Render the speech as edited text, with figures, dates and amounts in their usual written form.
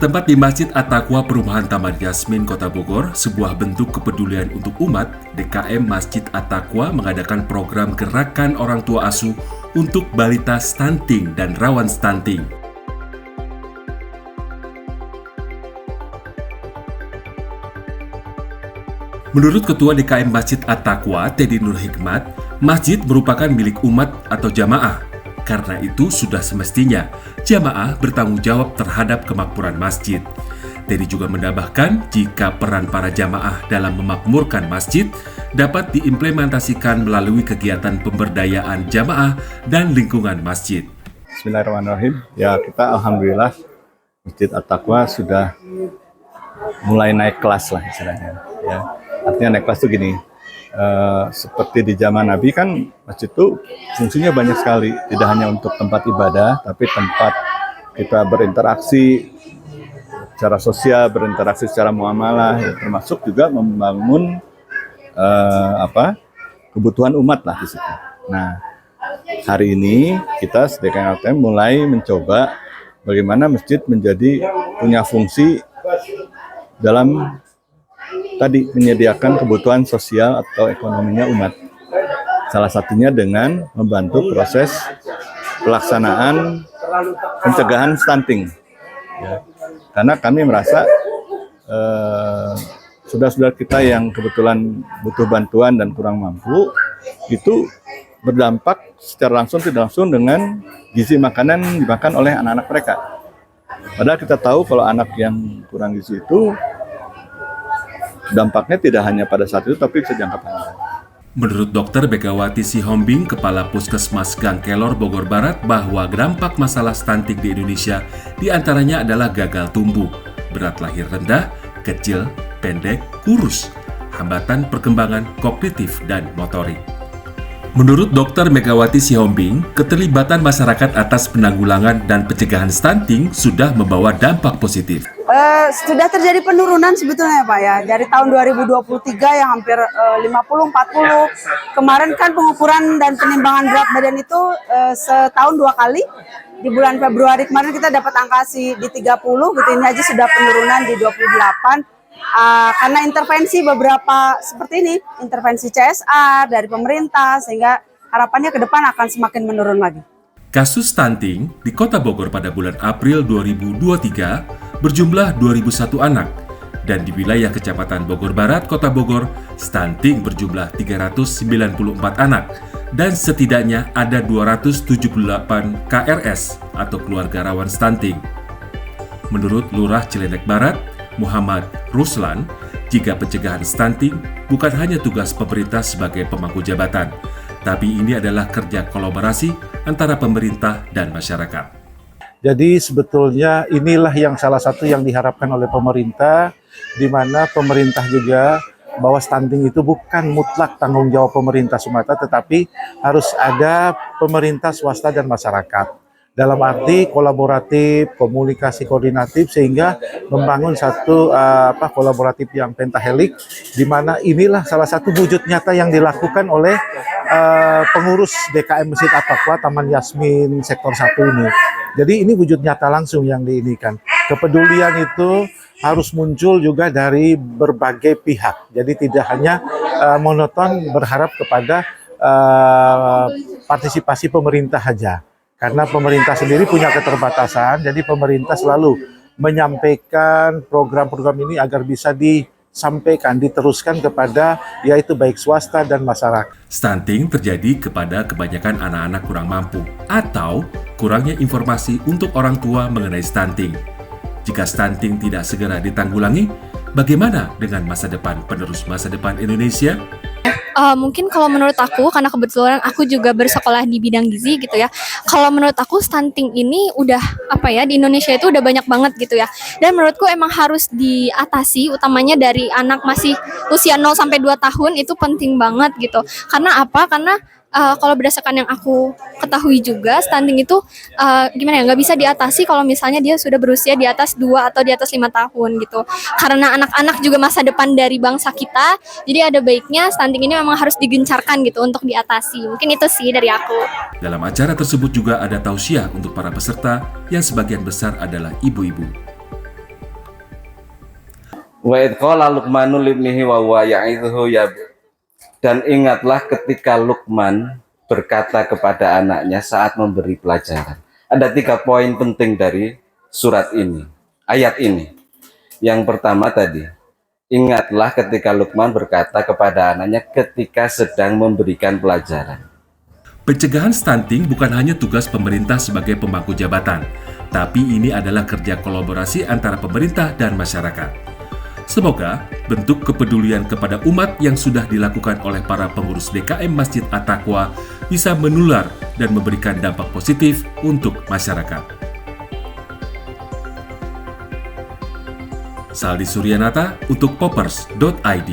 Bertempat di Masjid At-Taqwa Perumahan Taman Yasmin, Kota Bogor, sebuah bentuk kepedulian untuk umat, DKM Masjid At-Taqwa mengadakan program gerakan orang tua asuh untuk balita stunting dan rawan stunting. Menurut Ketua DKM Masjid At-Taqwa, Teddy Nur Hikmat, masjid merupakan milik umat atau jamaah. Karena itu sudah semestinya jamaah bertanggung jawab terhadap kemakmuran masjid. Teddy juga menambahkan jika peran para jamaah dalam memakmurkan masjid dapat diimplementasikan melalui kegiatan pemberdayaan jamaah dan lingkungan masjid. Bismillahirrahmanirrahim. Ya, kita alhamdulillah Masjid At-Taqwa sudah mulai naik kelas lah istilahnya. Ya, artinya naik kelas itu gini. Seperti di zaman Nabi kan masjid itu fungsinya banyak sekali, tidak hanya untuk tempat ibadah, tapi tempat kita berinteraksi secara sosial, berinteraksi secara muamalah, ya, termasuk juga membangun kebutuhan umat lah di situ. Nah, hari ini kita DKM ATM mulai mencoba bagaimana masjid menjadi punya fungsi dalam tadi menyediakan kebutuhan sosial atau ekonominya umat. Salah satunya dengan membantu proses pelaksanaan pencegahan stunting. Ya. Karena kami merasa saudara-saudara kita yang kebetulan butuh bantuan dan kurang mampu, itu berdampak secara langsung tidak langsung dengan gizi makanan yang dimakan oleh anak-anak mereka. Padahal kita tahu kalau anak yang kurang gizi itu dampaknya tidak hanya pada saat itu, tapi bisa jangka panjang. Menurut Dr. Begawati Sihombing, Kepala Puskesmas Gang Kelor, Bogor Barat, bahwa dampak masalah stunting di Indonesia diantaranya adalah gagal tumbuh, berat lahir rendah, kecil, pendek, kurus, hambatan perkembangan kognitif dan motorik. Menurut Dr. Megawati Sihombing, keterlibatan masyarakat atas penanggulangan dan pencegahan stunting sudah membawa dampak positif. Sudah terjadi penurunan sebetulnya Pak ya, dari tahun 2023 yang hampir 50-40. Kemarin kan pengukuran dan penimbangan berat badan itu setahun 2 kali. Di bulan Februari kemarin kita dapat angka di 30, gitu, ini aja sudah penurunan di 28. Karena intervensi beberapa seperti ini, intervensi CSR dari pemerintah, sehingga harapannya ke depan akan semakin menurun lagi. Kasus stunting di Kota Bogor pada bulan April 2023 berjumlah 2.001 anak, dan di wilayah Kecamatan Bogor Barat, Kota Bogor, stunting berjumlah 394 anak, dan setidaknya ada 278 KRS atau keluarga rawan stunting. Menurut Lurah Ciledug Barat, Muhammad Ruslan, jika pencegahan stunting bukan hanya tugas pemerintah sebagai pemangku jabatan, tapi ini adalah kerja kolaborasi antara pemerintah dan masyarakat. Jadi sebetulnya inilah yang salah satu yang diharapkan oleh pemerintah, di mana pemerintah juga bahwa stunting itu bukan mutlak tanggung jawab pemerintah semata, tetapi harus ada pemerintah, swasta, dan masyarakat. Dalam arti kolaboratif, komunikasi koordinatif, sehingga membangun satu kolaboratif yang pentahelik, di mana inilah salah satu wujud nyata yang dilakukan oleh pengurus DKM Masjid At-Taqwa Taman Yasmin Sektor 1 ini. Jadi ini wujud nyata langsung yang diinikan. Kepedulian itu harus muncul juga dari berbagai pihak. Jadi tidak hanya monoton berharap kepada partisipasi pemerintah saja. Karena pemerintah sendiri punya keterbatasan, jadi pemerintah selalu menyampaikan program-program ini agar bisa disampaikan, diteruskan kepada yaitu baik swasta dan masyarakat. Stunting terjadi kepada kebanyakan anak-anak kurang mampu atau kurangnya informasi untuk orang tua mengenai stunting. Jika stunting tidak segera ditanggulangi, bagaimana dengan masa depan penerus masa depan Indonesia? Mungkin kalau menurut aku, karena kebetulan aku juga bersekolah di bidang gizi gitu ya. Kalau menurut aku stunting ini udah di Indonesia itu udah banyak banget gitu ya. Dan menurutku emang harus diatasi, utamanya dari anak masih usia 0 sampai 2 tahun itu penting banget gitu. Karena apa? Karena kalau berdasarkan yang aku ketahui juga, stunting itu nggak bisa diatasi kalau misalnya dia sudah berusia di atas 2 atau di atas 5 tahun gitu. Karena anak-anak juga masa depan dari bangsa kita, jadi ada baiknya stunting ini memang harus digencarkan gitu untuk diatasi. Mungkin itu sih dari aku. Dalam acara tersebut juga ada tausiah untuk para peserta yang sebagian besar adalah ibu-ibu. Wa idh qala Luqmanu libnihi wa huwa ya'idhuhu ya. Dan ingatlah ketika Luqman berkata kepada anaknya saat memberi pelajaran. Ada 3 poin penting dari surat ini, ayat ini. Yang pertama tadi, ingatlah ketika Luqman berkata kepada anaknya ketika sedang memberikan pelajaran. Pencegahan stunting bukan hanya tugas pemerintah sebagai pemangku jabatan, tapi ini adalah kerja kolaborasi antara pemerintah dan masyarakat. Semoga bentuk kepedulian kepada umat yang sudah dilakukan oleh para pengurus DKM Masjid At-Taqwa bisa menular dan memberikan dampak positif untuk masyarakat. Saldi Suryanata untuk Poppers.id.